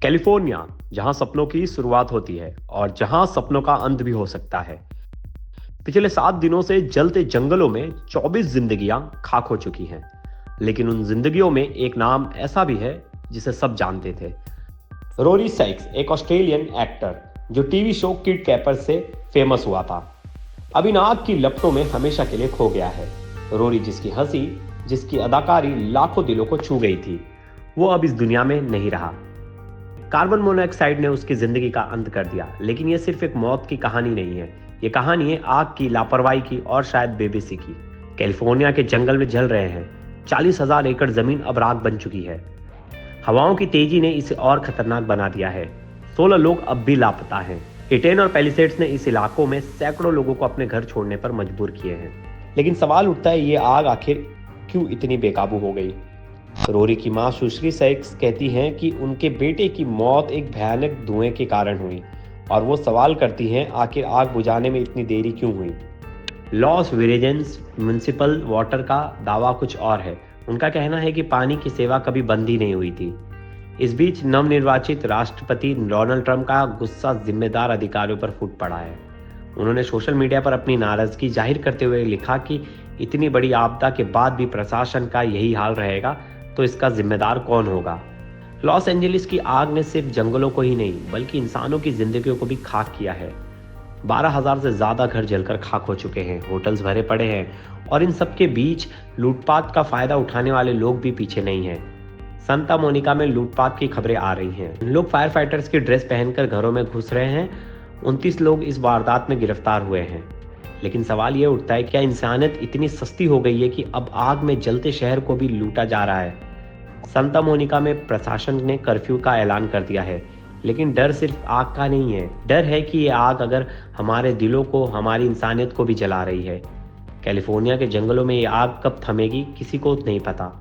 California, जहां सपनों की शुरुआत होती है और जहां सपनों का अंत भी हो सकता है। पिछले 7 दिनों से जलते जंगलों में 24 जिंदगियां खाक हो चुकी हैं। लेकिन उन जिंदगियों में एक नाम ऐसा भी है जिसे सब जानते थे। रोरी साइक्स, एक ऑस्ट्रेलियन एक्टर जो टीवी शो किड कैपर से फेमस हुआ था, अब इन आग की लपटों में हमेशा के लिए खो गया है। रोरी, जिसकी हंसी, जिसकी अदाकारी लाखों दिलों को छू गई थी, वो अब इस दुनिया में नहीं रहा। कार्बन मोनोऑक्साइड ने उसकी जिंदगी का अंत कर दिया। लेकिन ये सिर्फ एक मौत की कहानी नहीं है, ये कहानी है आग की, लापरवाही की और शायद बेबसी की। कैलिफोर्निया के जंगल में जल रहे हैं। 40,000 एकड़ जमीन अब राख बन चुकी है। हवाओं की तेजी ने इसे और खतरनाक बना दिया है। 16 लोग अब भी लापता हैं। एटेन और पैलिसेड्स ने इस इलाकों में सैकड़ों लोगों को अपने घर छोड़ने पर मजबूर किए हैं। लेकिन सवाल उठता है, ये आग आखिर क्यों इतनी बेकाबू हो गई? रोरी की मां सुश्री साइक्स कहती हैं कि उनके बेटे की मौत एक भयानक धुएं के कारण हुई, और वो सवाल करती हैं आखिर आग बुझाने में इतनी देरी क्यों हुई। लॉस वेरिजेंस म्युनिसिपल वाटर का दावा कुछ और है। उनका कहना है कि पानी की सेवा कभी बंद ही नहीं हुई थी। इस बीच नवनिर्वाचित राष्ट्रपति डोनाल्ड ट्रंप का गुस्सा जिम्मेदार अधिकारियों पर फूट पड़ा है। उन्होंने सोशल मीडिया पर अपनी नाराजगी जाहिर करते हुए लिखा कि इतनी बड़ी आपदा के बाद भी प्रशासन का यही हाल रहेगा तो इसका जिम्मेदार कौन होगा। लॉस एंजलिस की आग ने सिर्फ जंगलों को ही नहीं बल्कि इंसानों की जिंदगियों को भी खाक किया है। 12,000 से ज्यादा घर जलकर खाक हो चुके हैं, होटल्स भरे पड़े हैं, और इन सबके बीच लूटपाट का फायदा उठाने वाले लोग भी पीछे नहीं हैं। सांता मोनिका में लूटपाट की खबरें आ रही हैं। लोग फायर फाइटर्स की ड्रेस पहनकर घरों में घुस रहे हैं। 29 लोग इस वारदात में गिरफ्तार हुए हैं। लेकिन सवाल यह उठता है, क्या इंसानियत इतनी सस्ती हो गई है कि अब आग में जलते शहर को भी लूटा जा रहा है? सांता मोनिका में प्रशासन ने कर्फ्यू का ऐलान कर दिया है। लेकिन डर सिर्फ आग का नहीं है, डर है कि ये आग अगर हमारे दिलों को, हमारी इंसानियत को भी जला रही है। कैलिफोर्निया के जंगलों में ये आग कब थमेगी किसी को नहीं पता।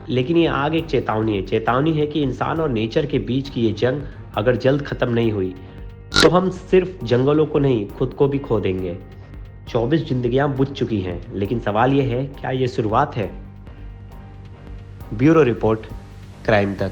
लेकिन ये आग एक चेतावनी है कि इंसान और नेचर के बीच की ये जंग अगर जल्द खत्म नहीं हुई तो हम सिर्फ जंगलों को नहीं, खुद को भी खो देंगे। 24 जिंदगियां बुझ चुकी हैं, लेकिन सवाल यह है, क्या ये शुरुआत है? ब्यूरो रिपोर्ट, क्राइम तक।